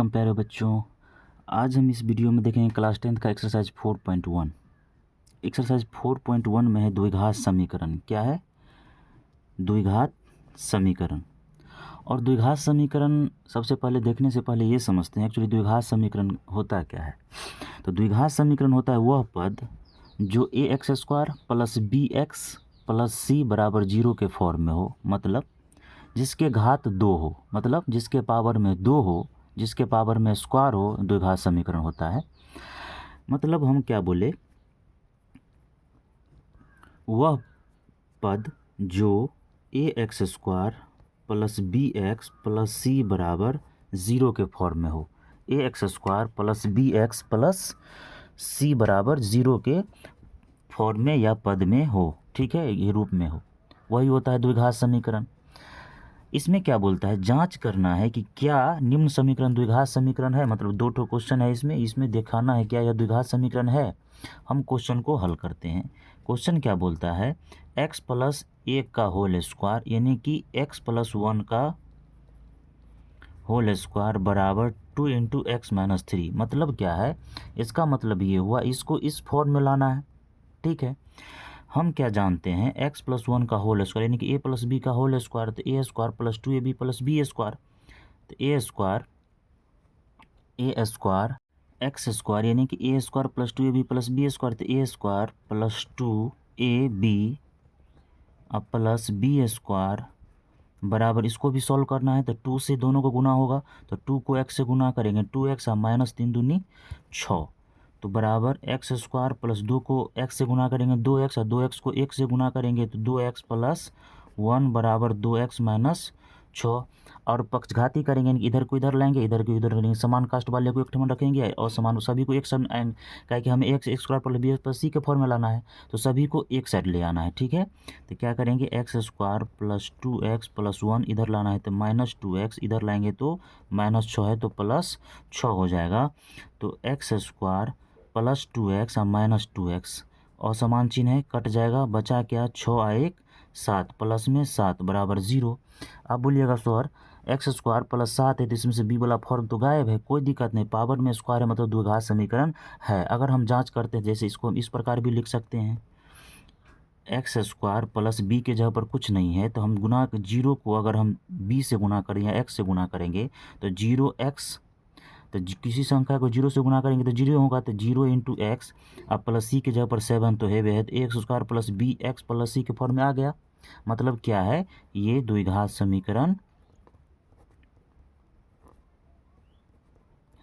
Welcome प्यारे बच्चों। आज हम इस वीडियो में देखेंगे क्लास 10th का एक्सरसाइज 4.1। एक्सरसाइज 4.1 में है द्विघात समीकरण। क्या है? द्विघात समीकरण। और द्विघात समीकरण सबसे पहले देखने से पहले ये समझते हैं एक्चुअली द्विघात समीकरण होता क्या है। तो द्विघात समीकरण होता है वह पद जो a x square plus b x plus c बराबर 0 के फॉर्म में हो, मतलब जिसके घात 2 हो, मतलब जिसके पावर में 2 हो, जिसके पावर में स्क्वायर हो, द्विघात समीकरण होता है। मतलब हम क्या बोले, वह पद जो a x square plus b x plus c बराबर 0 के फॉर्म में हो। A x square plus b x plus c बराबर 0 के फॉर्म में या पद में हो, ठीक है, ये रूप में हो, वही होता है द्विघात समीकरण। इसमें क्या बोलता है, जांच करना है कि क्या निम्न समीकरण द्विघात समीकरण है। मतलब दो ठो क्वेश्चन है इसमें दिखाना है क्या यह द्विघात समीकरण है। हम क्वेश्चन को हल करते हैं। क्वेश्चन क्या बोलता है, x प्लस 1 का होल स्क्वायर यानी कि x प्लस 1 का होल स्क्वायर बराबर 2 इंटू एक्स माइनस 3। मतलब क्या है, इसका मतलब ये हुआ इसको इस फॉर्म में लाना है, ठीक है। हम क्या जानते हैं, x प्लस 1 का होल स्क्वायर यानी कि a प्लस बी का होल स्क्वायर, तो a square plus 2ab plus b square, तो ए स्क्वायर एक्स स्क्वायर यानी कि a square plus 2ab plus b square, तो a square plus 2ab plus b square बराबर, इसको भी सॉल्व करना है तो 2 से दोनों को गुना होगा, तो 2 को x से गुना करेंगे 2x माइनस 3 दूनी 6, तो बराबर एक्स स्क्वायर प्लस 2 को x से गुना करेंगे 2x और 2x को 1 से गुना करेंगे तो 2x प्लस 1 बराबर 2x माइनस 6। और पक्षघाती करेंगे, इधर को इधर लाएंगे, इधर को इधर लेंगे, समान कास्ट वाले को एक ठमन रखेंगे और समान सभी को एक साइड आएंगे, क्या कि हमें x square plus b plus c के फॉर्म में लाना है, तो सभी को एक साइड ले आना है, ठीक है। तो क्या करेंगे, x square plus 2x plus 1 इधर लाना है तो माइनस 2x, इधर लाएंगे तो माइनस 6 है तो प्लस 6 हो जाएगा। तो एक्स स्क्वायर प्लस 2x और माइनस 2x और समान चिन्ह है, कट जाएगा, बचा क्या, 6 और 1 7 प्लस में 7 बराबर 0। अब बोलिएगा सर एक्स स्क्वायर प्लस 7 है तो इसमें से बी वाला फॉर्म तो गायब है, कोई दिक्कत नहीं, पावर में स्क्वायर है मतलब द्विघात समीकरण है। अगर हम जांच करते हैं, जैसे इसको हम इस प्रकार भी लिख सकते हैं, एक्स स्क्वायर प्लस बी के जगह पर कुछ नहीं है तो हम गुना 0 को अगर हम बी से गुना करें या एक्स से गुना करेंगे तो 0x, तो किसी संख्या को 0 से गुना करेंगे तो 0 होगा, तो 0 इंटू एक्स अब प्लस सी के जगह पर 7 तो है वह, तो x square plus b x plus c के फॉर्म में आ गया। मतलब क्या है, ये द्विघात समीकरण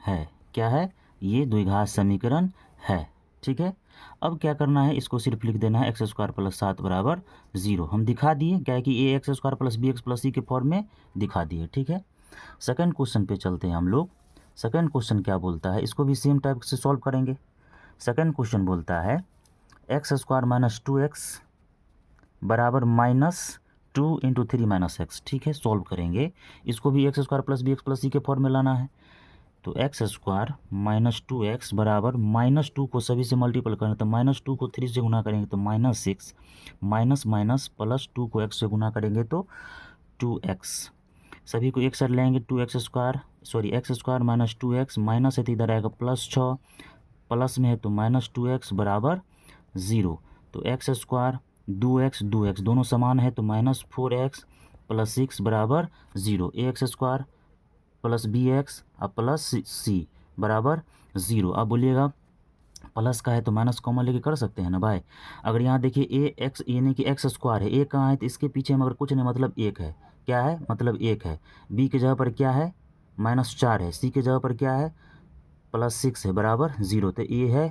है। क्या है, ये द्विघात समीकरण है, ठीक है। अब क्या करना है, इसको सिर्फ लिख देना है एक्स स्क्वायर प्लस 7 बराबर 0। हम दिखा दिए, क्या है कि a x square plus b x plus c के फॉर्म में दिखा दिए, ठीक है। सेकंड क्वेश्चन पे चलते हैं हम लोग। सेकंड क्वेश्चन क्या बोलता है, इसको भी सेम टाइप से सॉल्व करेंगे। सेकंड क्वेश्चन बोलता है एक्स स्क्वायर माइनस 2x बराबर माइनस 2 इंटू 3 माइनस एक्स, ठीक है, सॉल्व करेंगे। इसको भी x square plus b x plus c के फॉर्म में लाना है, तो एक्स स्क्वायर माइनस 2x बराबर माइनस 2 को सभी से मल्टीपल करें तो माइनस 2 को 3 से गुना करेंगे तो माइनस 6, माइनस माइनस प्लस 2 को x से गुना करेंगे तो 2x, सभी को एक साइड लेंगे, 2x square minus 2x minus है तो इधर आएगा प्लस 6, प्लस में है तो माइनस 2x बराबर 0, तो एक्स स्क्वायर 2x दोनों समान है तो माइनस 4x प्लस 6 बराबर 0, a x square plus b x और प्लस सी बराबर 0। अब बोलिएगा प्लस का है तो माइनस कॉमन लेके कर सकते हैं ना भाई। अगर यहाँ देखिए ए एक्स यानी कि एक्स स्क्वायर है, ए कहाँ है तो इसके पीछे में अगर कुछ नहीं मतलब 1 है, क्या है मतलब 1 है, बी के जगह पर क्या है माइनस 4 है, सी के जगह पर क्या है प्लस 6 है बराबर 0, तो ए है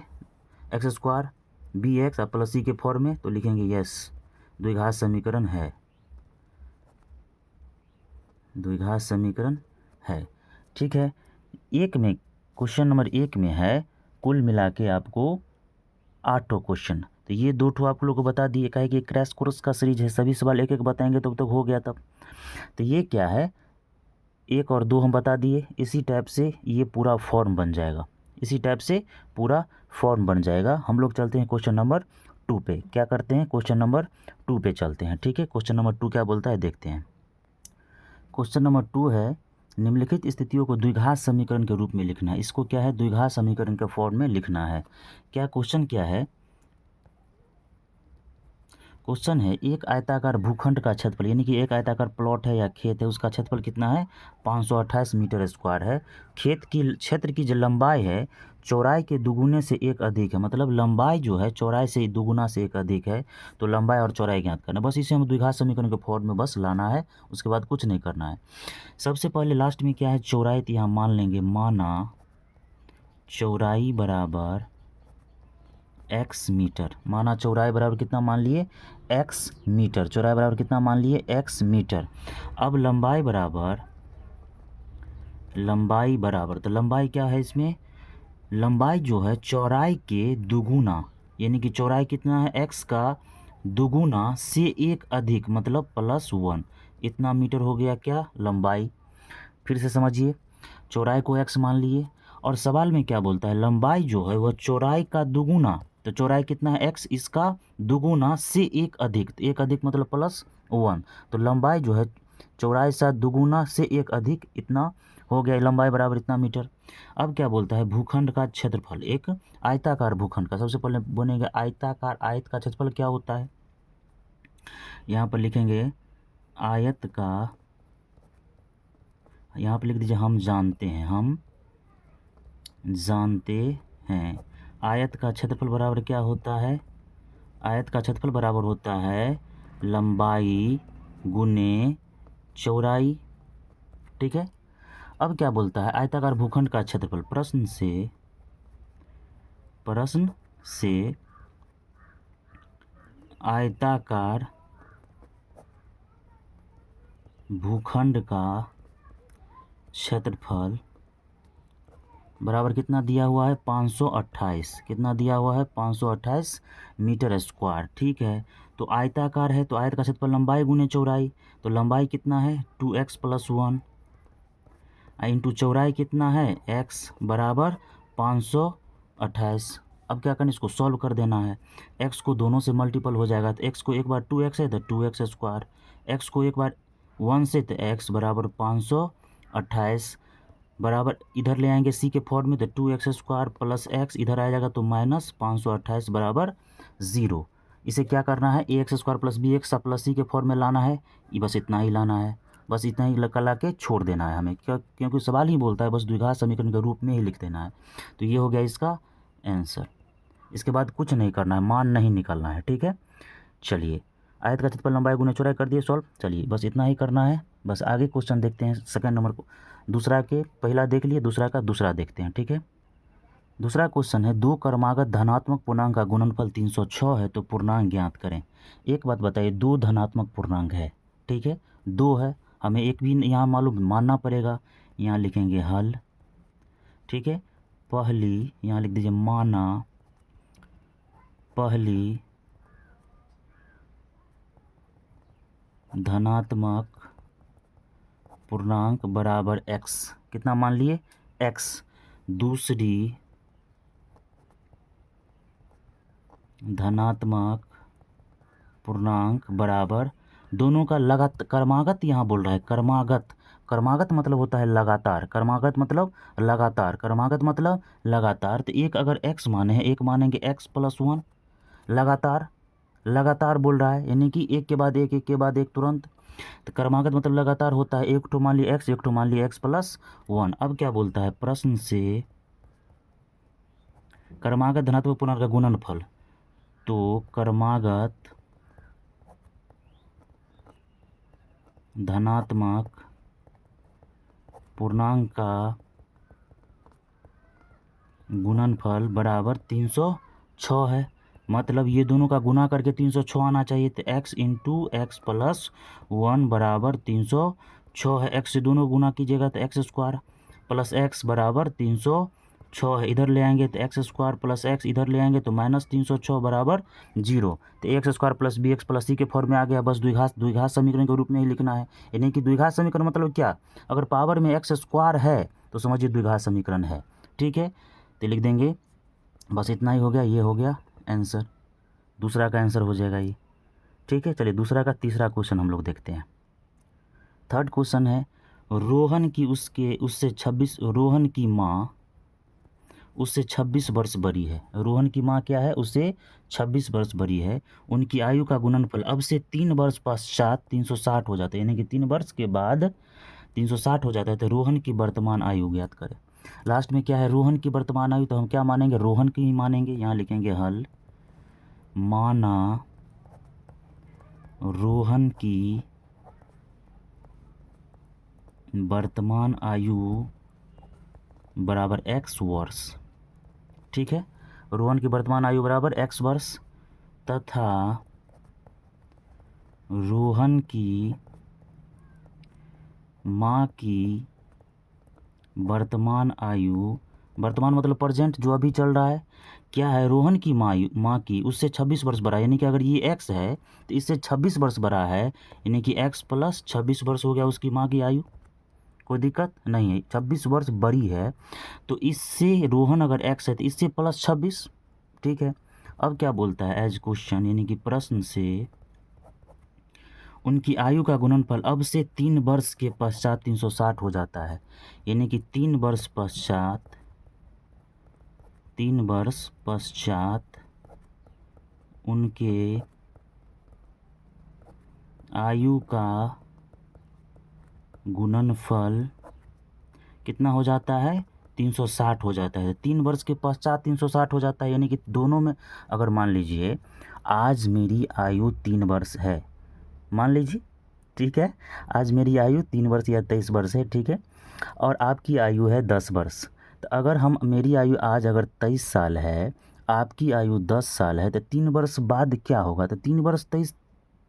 एक्स स्क्वायर बी एक्स और प्लस सी के फॉर्म में, तो लिखेंगे यस द्विघात समीकरण है, द्विघात समीकरण है, ठीक है। एक में क्वेश्चन नंबर 1 में है कुल मिला के आपको 8 क्वेश्चन, तो ये 2 ठो आप लोग को बता दिए, कहे कि क्रैश कोर्स का सीरीज है, सभी सवाल एक एक बताएंगे तब तक हो गया तब। तो ये क्या है, 1 और 2 हम बता दिए, इसी टाइप से ये पूरा फॉर्म बन जाएगा, इसी टाइप से पूरा फॉर्म बन जाएगा। हम लोग चलते हैं क्वेश्चन नंबर 2 पे, क्या करते हैं क्वेश्चन नंबर 2 पे चलते हैं, ठीक है। क्वेश्चन नंबर 2 क्या बोलता है देखते हैं। क्वेश्चन नंबर 2 है निम्नलिखित स्थितियों को द्विघात समीकरण के रूप में लिखना है। इसको क्या है, द्विघात समीकरण के फॉर्म में लिखना है। क्या क्वेश्चन क्या है, क्वेश्चन है एक आयताकार भूखंड का क्षेत्रफल, यानी कि एक आयताकार प्लॉट है या खेत है, उसका क्षेत्रफल कितना है, 528 मीटर स्क्वायर है। खेत की क्षेत्र की जो लंबाई है चौड़ाई के दुगुने से एक अधिक है, मतलब लंबाई जो है चौड़ाई से दुगुना से एक अधिक है। तो लंबाई और चौड़ाई ज्ञात करना, बस इसे हम द्विघात समीकरण के फॉर्म में बस लाना है, उसके बाद कुछ नहीं करना है। सबसे पहले लास्ट में क्या है, चौड़ाई, तो यहाँ मान लेंगे, माना चौड़ाई बराबर एक्स मीटर। माना चौड़ाई बराबर कितना मान लिए, एक्स मीटर। चौड़ाई बराबर कितना मान लिए, एक्स मीटर। अब लंबाई बराबर, लंबाई बराबर, तो लंबाई क्या है इसमें, लंबाई जो है चौड़ाई के दुगुना, यानी कि चौड़ाई कितना है, एक्स का दुगुना से एक अधिक, मतलब +1, इतना मीटर हो गया क्या, लंबाई। फिर से समझिए, चौड़ाई को एक्स मान लिए और सवाल में क्या बोलता है, लंबाई जो है वह चौड़ाई का दुगुना, तो चौड़ाई कितना है एक्स, इसका दुगुना से एक अधिक, तो एक अधिक मतलब +1, तो लंबाई जो है चौड़ाई से दुगुना से एक अधिक, इतना हो गया, लंबाई बराबर इतना मीटर। अब क्या बोलता है, भूखंड का क्षेत्रफल, एक आयताकार भूखंड का, सबसे पहले बनेगा आयताकार, आयत का क्षेत्रफल क्या होता है, यहाँ पर लिखेंगे आयत का, यहाँ पर लिख दीजिए हम जानते हैं, हम जानते हैं। आयत का क्षेत्रफल बराबर क्या होता है, आयत का क्षेत्रफल बराबर होता है लंबाई गुने चौड़ाई, ठीक है। अब क्या बोलता है, आयताकार भूखंड का क्षेत्रफल, प्रश्न से आयताकार भूखंड का क्षेत्रफल बराबर कितना दिया हुआ है, 528, कितना दिया हुआ है, 528 मीटर स्क्वायर, ठीक है। तो आयताकार है तो आयत का क्षेत्रफल लंबाई गुने चौड़ाई, तो लंबाई कितना है 2x + 1 इंटू चौड़ाई कितना है x बराबर 528। अब क्या करना, इसको सॉल्व कर देना है, x को दोनों से मल्टीपल हो जाएगा, तो x को एक बार 2x है तो 2x स्क्वायर, x को एक बार 1 से तो x बराबर 528 बराबर, इधर ले आएंगे c के फॉर्म में तो 2x स्क्वायर प्लस x, इधर आ जाएगा तो -528 बराबर 0। इसे क्या करना है, ax square plus bx plus c के फॉर्म में लाना है, ये बस इतना ही लाना है, बस इतना ही ला के छोड़ देना है हमें, क्योंकि सवाल ही बोलता है बस द्विघात समीकरण के रूप में ही लिख देना है। तो ये हो गया इसका आंसर, इसके बाद कुछ नहीं करना है, मान नहीं निकालना है, ठीक है। चलिए, आयत का क्षेत्रफल लंबाई गुने चौड़ाई कर दिए सॉल्व, चलिए बस इतना ही करना है। बस आगे क्वेश्चन देखते हैं, सेकंड नंबर को, दूसरा के पहला देख लिए, दूसरा का दूसरा देखते हैं, ठीक है। दूसरा क्वेश्चन है, दो क्रमागत धनात्मक पूर्णांक का गुणनफल 306 है तो पूर्णांक ज्ञात करें। एक बात बताइए, दो धनात्मक पूर्णांक है, ठीक है, दो है, हमें एक भी यहाँ मालूम मानना पड़ेगा, यहाँ लिखेंगे हल, ठीक है। पहली यहाँ लिख दीजिए, माना पहली धनात्मक पूर्णांक बराबर x, कितना मान लिए x, दूसरी धनात्मक पूर्णांक बराबर, दोनों का क्रमागत यहाँ बोल रहा है, क्रमागत, क्रमागत मतलब होता है लगातार, क्रमागत मतलब लगातार, क्रमागत मतलब लगातार, तो एक अगर x माने हैं, एक मानेंगे x + 1, लगातार, लगातार बोल रहा है, यानी कि एक के बाद एक, एक के बाद एक तुरंत, तो क्रमागत मतलब लगातार होता है, एक ठो मान लिया x, एक ठो मान लिया x + 1। अब क्या बोलता है, प्रश्न से क्रमागत धनात्मक पूर्णांक का गुणनफल, तो क्रमागत धनात्मक पूर्णांक का गुणनफल बराबर 306 है, मतलब ये दोनों का गुना करके 306 आना चाहिए, तो x × x + 1 बराबर 306 है, x से दोनों गुना कीजिएगा तो x स्क्वायर प्लस x बराबर 306 है, इधर ले आएंगे तो x स्क्वायर प्लस x, इधर ले आएंगे तो -306 बराबर 0, तो x square plus bx plus c के फॉर्म में आ गया, बस द्विघात समीकरण के रूप में ही लिखना है, यानी कि द्विघात समीकरण मतलब क्या, अगर पावर में x स्क्वायर है तो समझिए द्विघात समीकरण है, ठीक है। तो लिख देंगे, बस इतना ही हो गया, ये हो गया आंसर, दूसरा का आंसर हो जाएगा ये, ठीक है। चलिए दूसरा का तीसरा क्वेश्चन हम लोग देखते हैं। थर्ड क्वेश्चन है, रोहन की उससे 26, रोहन की माँ उससे 26 वर्ष बड़ी है। रोहन की माँ क्या है, उससे 26 वर्ष बड़ी है। उनकी आयु का गुणनफल अब से 3 वर्ष पश्चात 360 हो जाता है, यानी कि 3 वर्ष के बाद 360 हो जाता है। तो रोहन की वर्तमान आयु ज्ञात करें। लास्ट में क्या है, रोहन की वर्तमान आयु, तो हम क्या मानेंगे, रोहन की ही मानेंगे। यहाँ लिखेंगे हल, माना रोहन की वर्तमान आयु बराबर x वर्ष। ठीक है, रोहन की वर्तमान आयु बराबर x वर्ष तथा रोहन की माँ की वर्तमान आयु, वर्तमान मतलब प्रेजेंट जो अभी चल रहा है, क्या है, रोहन की माँ की उससे 26 वर्ष बड़ा है। यानी कि अगर ये x है तो इससे 26 वर्ष बड़ा है, यानी कि x प्लस 26 वर्ष हो गया उसकी माँ की आयु। कोई दिक्कत नहीं है, 26 वर्ष बड़ी है तो इससे रोहन अगर x है तो इससे प्लस 26। ठीक है, अब क्या बोलता है, एज क्वेश्चन यानी कि प्रश्न से उनकी आयु का गुणनफल अब से 3 वर्ष के पश्चात 360 हो जाता है। यानी कि 3 वर्ष पश्चात, 3 वर्ष पश्चात उनके आयु का गुणनफल कितना हो जाता है, 360 हो जाता है। 3 वर्ष के पश्चात 360 हो जाता है, यानी कि दोनों में अगर मान लीजिए आज मेरी आयु 3 वर्ष है, मान लीजिए, ठीक है, आज मेरी आयु 3 वर्ष या 23 वर्ष है, ठीक है, और आपकी आयु है 10 वर्ष। तो अगर हम, मेरी आयु आज अगर 23 साल है, आपकी आयु 10 साल है, तो 3 वर्ष बाद क्या होगा, तो 3 वर्ष 23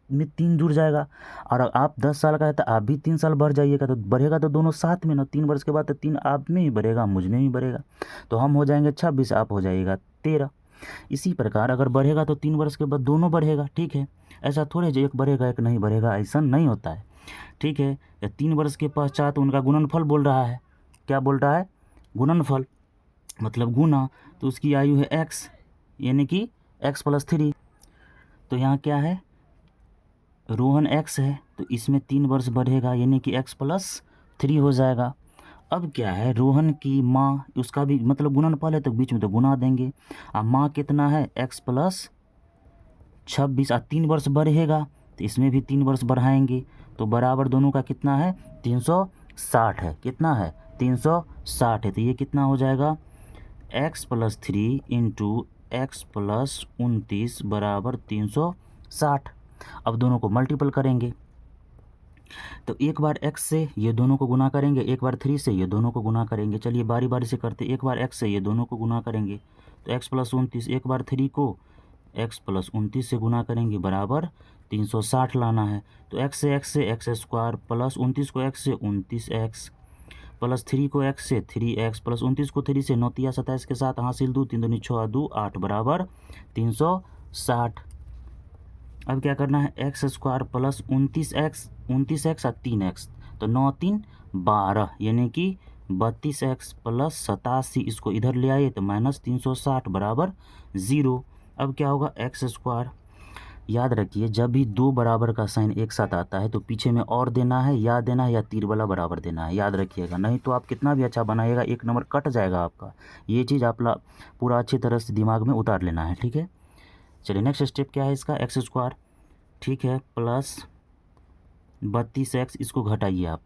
में 3 जुड़ जाएगा। और आप 10 साल का है तो आप भी 3 साल बढ़ जाइएगा, तो बढ़ेगा तो दोनों साथ में ना, 3 वर्ष के बाद तो 3 आप में ही बढ़ेगा, मुझ में ही बढ़ेगा। तो हम हो जाएंगे 26, आप हो जाइएगा 13। इसी प्रकार अगर बढ़ेगा तो 3 वर्ष के बाद दोनों बढ़ेगा। ठीक है, ऐसा थोड़े जो एक बढ़ेगा एक नहीं बढ़ेगा, ऐसा नहीं होता है। ठीक है, या 3 वर्ष के पश्चात उनका गुणनफल बोल रहा है। क्या बोल रहा है, गुणनफल मतलब गुना, तो उसकी आयु है x, यानी कि x प्लस 3। तो यहाँ क्या है, रोहन x है तो इसमें 3 वर्ष बढ़ेगा, यानी कि x प्लस 3 हो जाएगा। अब क्या है, रोहन की माँ, उसका भी मतलब गुणनफल है तो बीच में तो गुना देंगे। अब माँ कितना है, x प्लस 26, 3 वर्ष बढ़ेगा तो इसमें भी 3 वर्ष बढ़ाएंगे, तो बराबर दोनों का कितना है, 360 है। कितना है, 360 है। तो ये कितना हो जाएगा, x plus 3 into x plus 29 बराबर 360। अब दोनों को मल्टीपल करेंगे, तो एक बार x से ये दोनों को गुना करेंगे, एक बार 3 से ये दोनों को गुना करेंगे। चलिए बारी बारी से करते, एक बार x से ये दोनों को गुना करेंगे तो x प्लस 29, एक बार 3 को x प्लस 29 से गुना करेंगे, बराबर 360 लाना है। तो x से एक्स स्क्वायर प्लस 29 को x से 29x प्लस 3 को x से 3x प्लस 29 को 3 से 9 तिया 27 के साथ हासिल 2 3 दूनी 6 2 8 बराबर 360। अब क्या करना है, एक्स स्क्वायर प्लस 29x और 3x, तो 9 3 12, यानी कि 32x प्लस 87, इसको इधर ले आइए तो माइनस 360 बराबर 0। अब क्या होगा, एक्स स्क्वायर, याद रखिए जब भी दो बराबर का साइन एक साथ आता है तो पीछे में और देना है, या देना है या तीर वाला बराबर देना है, याद रखिएगा, नहीं तो आप कितना भी अच्छा बनाइएगा 1 नंबर कट जाएगा आपका। ये चीज़ आप पूरा अच्छी तरह से दिमाग में उतार लेना है। ठीक है, चलिए नेक्स्ट स्टेप क्या है इसका, एक्स स्क्वायर, ठीक है, प्लस 32x, इसको घटाइए आप,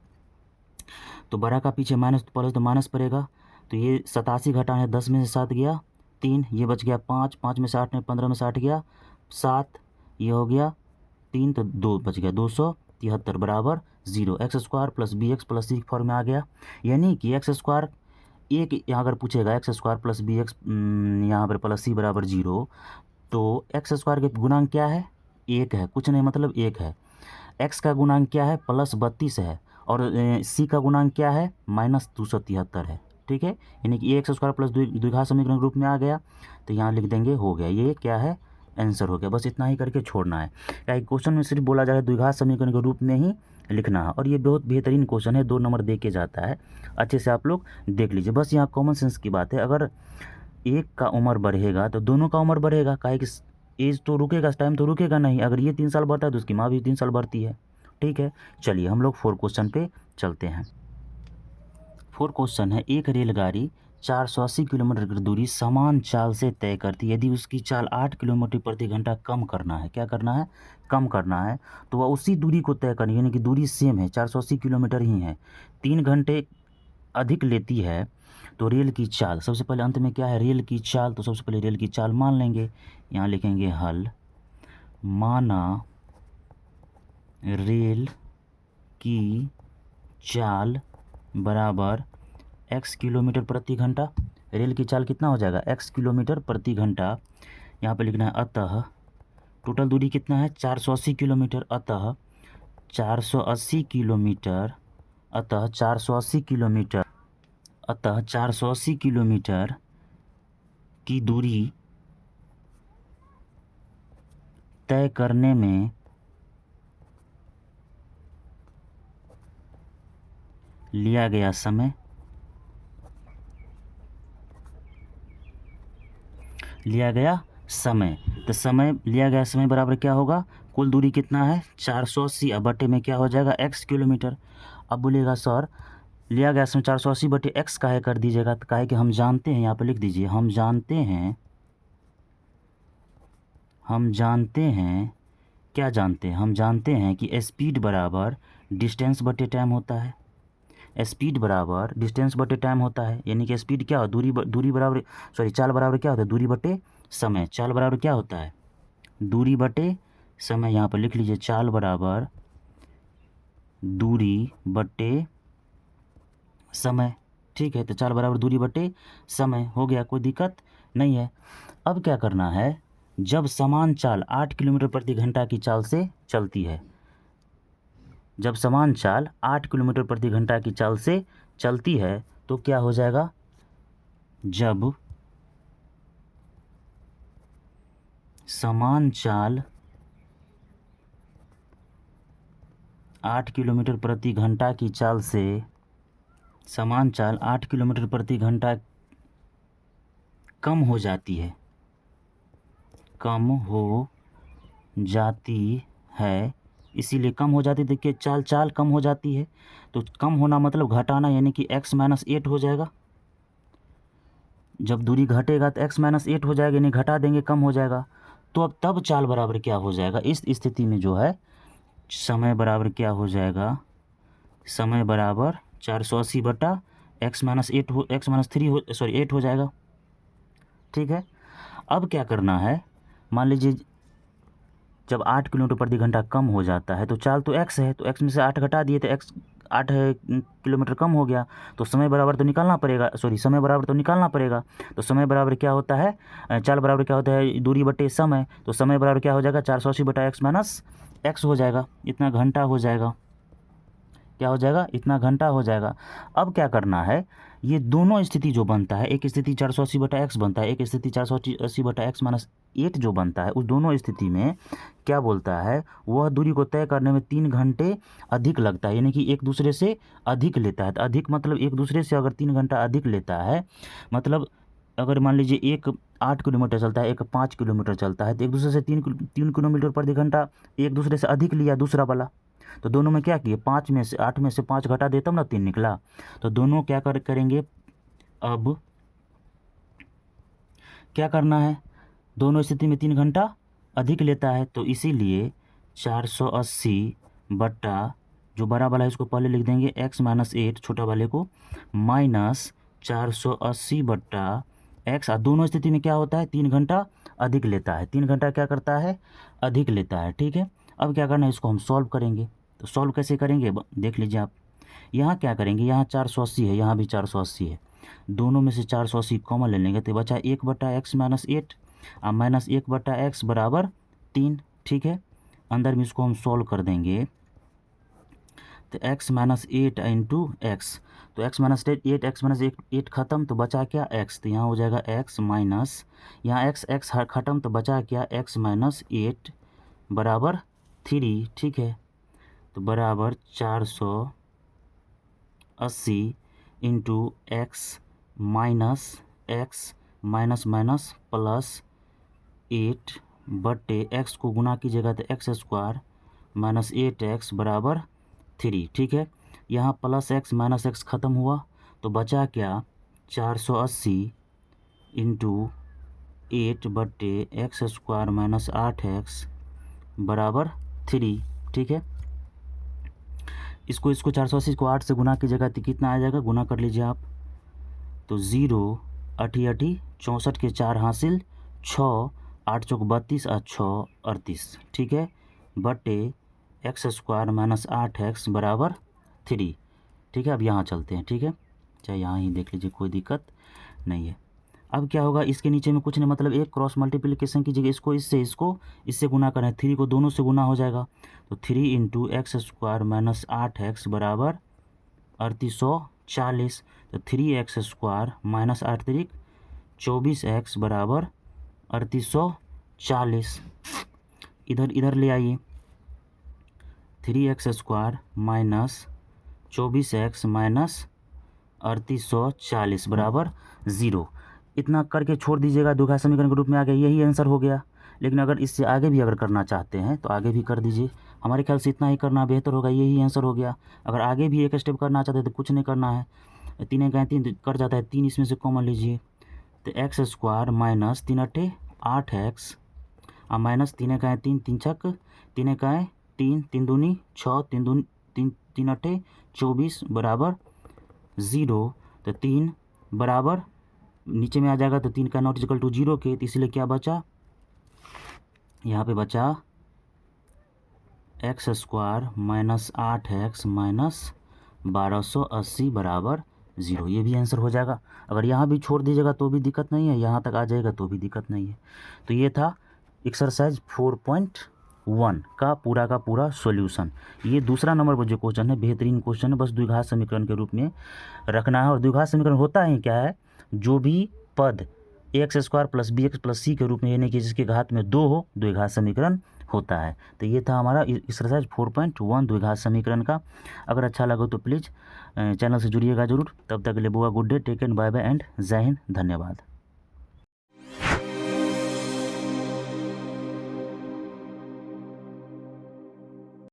तो बड़ा का पीछे माइनस प्लस तो माइनस पड़ेगा, तो ये 87 घटाना है, 10 में से 7 गया 3, ये बच गया 5, 5 में से 8 में 15 में से 8 गया 7, ये हो गया 3, तो 2 बच गया 273 बराबर 0। X square plus b x plus c form में आ गया, यानी कि एक्स स्क्वायर एक, यहाँ अगर पूछेगा x square plus b x यहाँ पर प्लस सी बराबर 0, तो एक्स स्क्वायर के गुणांक क्या है, 1 है, कुछ नहीं मतलब 1 है। एक्स का गुणांक क्या है, प्लस 32 है, और सी का गुणांक क्या है, माइनस 273 है। ठीक है, यानी कि एक्स स्क्वायर प्लस द्विघात समीकरण रूप में आ गया, तो यहाँ लिख देंगे, हो गया, ये क्या है, आंसर हो गया। बस इतना ही करके छोड़ना है, क्या क्वेश्चन में सिर्फ बोला जा रहा है द्विघात समीकरण के रूप में ही लिखना है, और ये बहुत बेहतरीन क्वेश्चन है, 2 नंबर दे के जाता है, अच्छे से आप लोग देख लीजिए। बस यहाँ कॉमन सेंस की बात है, अगर एक का उम्र बढ़ेगा तो दोनों का उम्र बढ़ेगा, काहे कि एज तो रुकेगा, टाइम तो रुकेगा नहीं। अगर ये 3 साल बढ़ता है तो उसकी माँ भी 3 साल बढ़ती है। ठीक है, चलिए हम लोग 4 क्वेश्चन पे चलते हैं। फोर क्वेश्चन है, एक रेलगाड़ी 480 किलोमीटर की दूरी समान चाल से तय करती है। यदि उसकी चाल 8 किलोमीटर प्रति घंटा कम करना है, क्या करना है, कम करना है, तो वह उसी दूरी को तय करनी है, यानी कि दूरी सेम है, 480 किलोमीटर ही है, 3 घंटे अधिक लेती है, तो रेल की चाल, सबसे पहले अंत में क्या है, रेल की चाल, तो सबसे पहले रेल की चाल मान लेंगे, यहाँ लिखेंगे हल, माना रेल की चाल बराबर x किलोमीटर प्रति घंटा। रेल की चाल कितना हो जाएगा, x किलोमीटर प्रति घंटा। यहाँ पे लिखना है अतः टोटल दूरी कितना है, 480 किलोमीटर, अतः 480 किलोमीटर, अतः 480 किलोमीटर, अतः 480 किलोमीटर की दूरी तय करने में लिया गया समय, तो समय लिया गया समय बराबर क्या होगा, कुल दूरी कितना है 480, अब बटे में क्या हो जाएगा x किलोमीटर। अब बोलिएगा सर लिया गया समय 480 बटे x काहे कर दीजिएगा, तो काहे कि हम जानते हैं, यहाँ पे लिख दीजिए, हम जानते हैं, क्या जानते हैं, हम जानते हैं कि स्पीड बराबर डिस्टेंस बटे टाइम होता है, स्पीड बराबर डिस्टेंस बटे टाइम होता है, यानी कि स्पीड क्या हो, दूरी बराबर, सॉरी चाल बराबर क्या होता है, दूरी बटे समय, चाल बराबर क्या होता है, दूरी बटे समय। यहाँ पर लिख लीजिए चाल बराबर दूरी बटे समय, ठीक है, तो चाल बराबर दूरी बटे समय हो गया, कोई दिक्कत नहीं है। अब क्या करना है, जब समान चाल 8 किलोमीटर प्रति घंटा की चाल से चलती है, जब समान चाल 8 किलोमीटर प्रति घंटा की चाल से चलती है, तो क्या हो जाएगा, जब समान चाल 8 किलोमीटर प्रति घंटा की चाल से, समान चाल 8 किलोमीटर प्रति घंटा कम हो जाती है, कम हो जाती है, इसीलिए कम हो जाती है, देखिए चाल कम हो जाती है, तो कम होना मतलब घटाना, यानी कि x माइनस 8 हो जाएगा, जब दूरी घटेगा तो x माइनस 8 हो जाएगा, यानी घटा देंगे कम हो जाएगा। तो अब तब चाल बराबर क्या हो जाएगा, इस स्थिति में जो है समय बराबर क्या हो जाएगा, समय बराबर 480 बटा x माइनस 8 हो, x माइनस 3 हो, सॉरी 8 हो जाएगा, ठीक है। अब क्या करना है, मान लीजिए जब 8 किलोमीटर प्रति घंटा कम हो जाता है, तो चाल तो x है, तो x में से 8 घटा दिए तो x 8 किलोमीटर कम हो गया, तो समय बराबर तो निकालना पड़ेगा, सॉरी समय बराबर तो निकालना पड़ेगा, तो समय बराबर क्या होता है, चाल बराबर क्या होता है, दूरी बटे समय, तो समय बराबर क्या हो जाएगा 480 बटा x माइनस x हो जाएगा, इतना घंटा हो जाएगा, क्या हो जाएगा, इतना घंटा हो जाएगा। अब क्या करना है, ये दोनों स्थिति जो बनता है, एक स्थिति 480 बटा एक्स बनता है, एक स्थिति 480 बटा एक्स माइनस 8 जो बनता है, उस दोनों स्थिति में क्या बोलता है, वह दूरी को तय करने में 3 घंटे अधिक लगता है, यानी कि एक दूसरे से अधिक लेता है, तो अधिक मतलब एक दूसरे से अगर 3 घंटा अधिक लेता है, मतलब अगर मान लीजिए एक 8 किलोमीटर चलता है, एक 5 किलोमीटर चलता है, तो एक दूसरे से 3 किलोमीटर प्रति घंटा एक दूसरे से अधिक लिया दूसरा वाला, तो दोनों में क्या किए, 8 में से 5 घटा देता हूँ ना, 3 निकला, तो दोनों क्या करेंगे, अब क्या करना है, दोनों स्थिति में 3 घंटा अधिक लेता है, तो इसीलिए 480 बट्टा जो बड़ा वाला है इसको पहले लिख देंगे x माइनस 8, छोटा वाले को माइनस 480 बट्टा एक्स, दोनों स्थिति में क्या होता है, 3 घंटा अधिक लेता है, 3 घंटा क्या करता है, अधिक लेता है, ठीक है। अब क्या करना है, इसको हम सॉल्व करेंगे, तो सॉल्व कैसे करेंगे देख लीजिए आप, यहाँ क्या करेंगे, यहाँ 480 है, यहाँ भी 480 है, दोनों में से 480 कॉमन ले लेंगे, तो बचा 1 बटा एक्स माइनस 8, अब माइनस 1 बटा एक्स बराबर 3, ठीक है। अंदर में इसको हम सॉल्व कर देंगे, तो x माइनस 8 इंटू एक्स, तो x माइनस 8 एक्स माइनस 8 खत्म, तो बचा क्या x, तो यहाँ हो जाएगा x माइनस, यहाँ x खत्म, तो बचा क्या x माइनस 8 बराबर 3, ठीक है, तो बराबर 480 into x minus minus plus 8 बटे एक्स को गुना कीजिएगा तो एक्स स्क्वायर माइनस 8x बराबर 3, ठीक है। यहाँ प्लस एक्स माइनस एक्स खत्म हुआ, तो बचा क्या, 480 इंटू 8/x² माइनस 8x बराबर 3। ठीक है, इसको 480 को 8 से गुना कीजिएगा तो कितना आ जाएगा, गुना कर लीजिए आप। तो 0 अठी 64 के 4 हासिल 6, 8 चौक 32 और 6 38। ठीक है, बटे x² माइनस 8x बराबर 3। ठीक है, अब यहाँ चलते हैं। ठीक है, चाहे यहाँ ही देख लीजिए, कोई दिक्कत नहीं है। अब क्या होगा, इसके नीचे में कुछ नहीं, मतलब एक क्रॉस मल्टीप्लिकेशन की जगह इससे गुना करें, 3 को दोनों से गुना हो जाएगा। तो 3 इंटू x² माइनस 8x बराबर 3840। तो 3x² माइनस 8 तरीक 24x बराबर 3840। इधर ले आइए, 3x² माइनस 24x माइनस 3840 बराबर 0। इतना करके छोड़ दीजिएगा, द्विघात समीकरण के रूप में आ गया, यही आंसर हो गया। लेकिन अगर इससे आगे भी अगर करना चाहते हैं तो आगे भी कर दीजिए। हमारे ख्याल से इतना ही करना बेहतर होगा, यही आंसर हो गया। अगर आगे भी एक स्टेप करना चाहते हैं तो कुछ नहीं करना है, 3 गए 3 कट जाता है, 3 इसमें से कॉमन लीजिए। तो x² माइनस 3 अट्ठे 8x और माइनस 3 गए 3, 3 छक 3 गए 3, 3 दूनी 6, 3 दूनी 3, 3 अट्ठे 24 बराबर 0। तो 3 बराबर नीचे में आ जाएगा, तो 3 का नॉट इक्वल टू 0 के, तो इसलिए क्या बचा, यहाँ पे बचा x² माइनस 8x माइनस 1280 बराबर 0। ये भी आंसर हो जाएगा। अगर यहाँ भी छोड़ दीजिएगा तो भी दिक्कत नहीं है, यहाँ तक आ जाएगा तो भी दिक्कत नहीं है। तो ये था एक्सरसाइज 4.1 का पूरा सॉल्यूशन। ये दूसरा नंबर पर जो क्वेश्चन है, बेहतरीन क्वेश्चन है, बस द्विघात समीकरण के रूप में रखना है। और द्विघात समीकरण होता है क्या है, जो भी पद ax² plus bx plus c के रूप में, यानी कि जिसके घात में 2 हो, द्विघात समीकरण होता है। तो ये था हमारा एक्सरसाइज 4.1 द्विघात समीकरण का। अगर अच्छा लगा तो प्लीज़ चैनल से जुड़िएगा जरूर। तब तक के लिए बुआ good day, take and bye bye and जय हिंद, धन्यवाद।